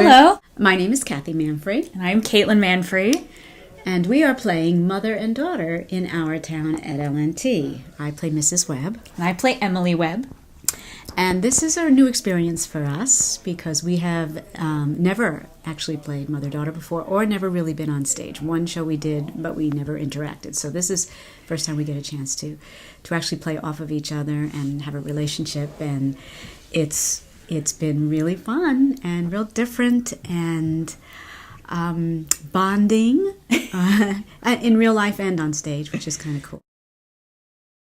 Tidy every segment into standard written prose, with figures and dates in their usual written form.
Hello. My name is Kathy Manfre. And I'm Katelyn Manfre. And we are playing Mother and Daughter in Our Town at LNT. I play Mrs. Webb. And I play Emily Webb. And this is a new experience for us because we have never actually played Mother-Daughter before or never really been on stage. One show we did, but we never interacted. So this is the first time we get a chance to actually play off of each other and have a relationship. And it's been really fun and real different and bonding in real life and on stage, which is kind of cool.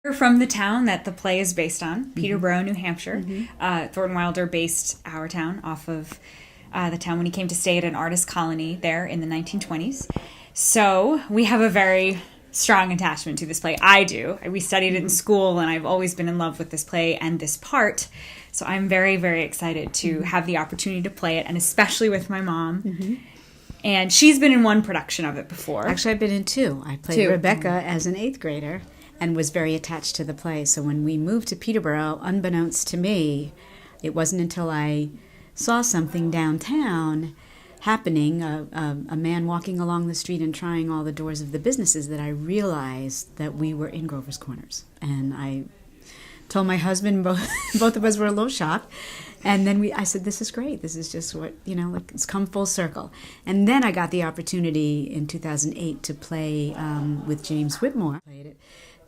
We're from the town that the play is based on, Peterborough, New Hampshire. Thornton Wilder based Our Town off of the town when he came to stay at an artist colony there in the 1920s. So we have a very strong attachment to this play. I do. We studied it in school, and I've always been in love with this play and this part. So I'm very, very excited to have the opportunity to play it, and especially with my mom. And she's been in one production of it before. Actually, I've been in two. I played Rebecca as an 8th grader and was very attached to the play. So when we moved to Peterborough, unbeknownst to me, it wasn't until I saw something downtown happening, a man walking along the street and trying all the doors of the businesses, that I realized that we were in Grover's Corners. And I told my husband, both of us were a little shocked. And then I said, this is great. This is just what, it's come full circle. And then I got the opportunity in 2008 to play with James Whitmore. Played at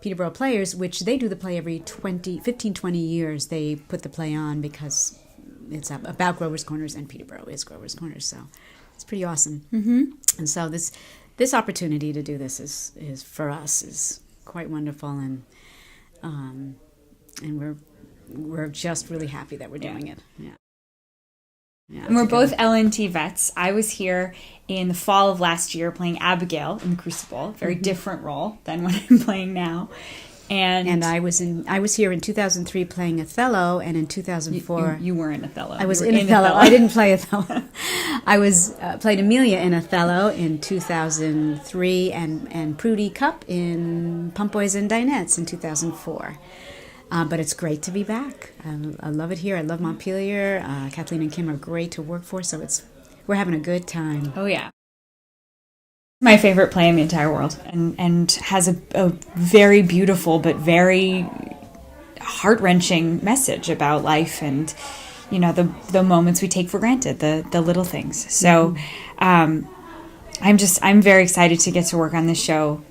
Peterborough Players, which they do the play every 15, 20 years. They put the play on because it's about Grover's Corners, and Peterborough is Grover's Corners. So it's pretty awesome. And so this opportunity to do this is for us is quite wonderful, and we're just really happy that we're doing it. Yeah, and we're both LNT vets. I was here in the fall of last year playing Abigail in The Crucible, very different role than what I'm playing now. And I was here in 2003 playing Othello, and in 2004 you were in Othello. I was in Othello. I didn't play Othello. I was played Amelia in Othello in 2003, and Prudy Cup in Pompoys and Dinettes in 2004. But it's great to be back. I love it here. I love Montpelier. Kathleen and Kim are great to work for, so we're having a good time. Oh, yeah. My favorite play in the entire world, and has a very beautiful but very heart-wrenching message about life and, the moments we take for granted, the little things. So I'm very excited to get to work on this show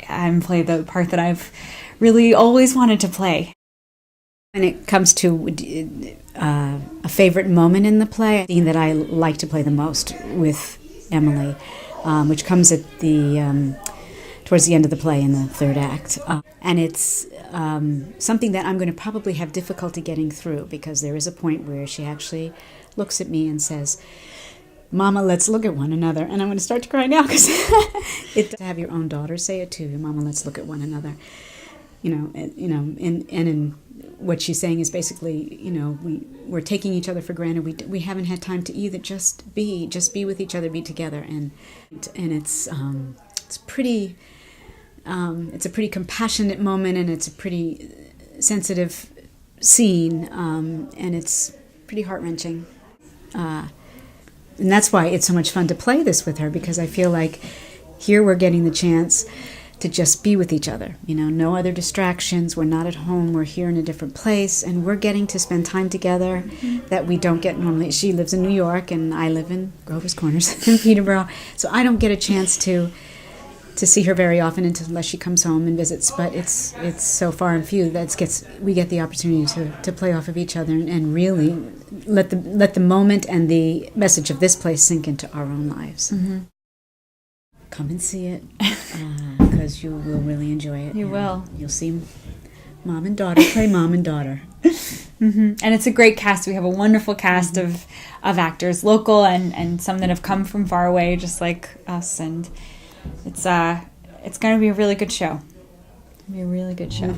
and play the part that I've really always wanted to play. When it comes to a favorite moment in the play, the scene that I like to play the most with Emily, which comes at towards the end of the play in the third act. And it's something that I'm going to probably have difficulty getting through, because there is a point where she actually looks at me and says, "Mama, let's look at one another." And I'm going to start to cry now, because to have your own daughter say it to you, "Mama, let's look at one another." And what she's saying is basically, we're taking each other for granted. We haven't had time to either just be with each other, be together, and it's pretty. It's a pretty compassionate moment, and it's a pretty sensitive scene, and it's pretty heart-wrenching. And that's why it's so much fun to play this with her, because I feel like here we're getting the chance to just be with each other. No other distractions. We're not at home. We're here in a different place, and we're getting to spend time together that we don't get normally. She lives in New York, and I live in Grover's Corners in Peterborough, so I don't get a chance to see her very often unless she comes home and visits. But it's so far and few that we get the opportunity to play off of each other and really let the moment and the message of this place sink into our own lives. Come and see it, because you will really enjoy it. You will. You'll see mom and daughter play mom and daughter. And it's a great cast. We have a wonderful cast of actors, local and some that have come from far away, just like us. And it's going to be a really good show. It'll be a really good show.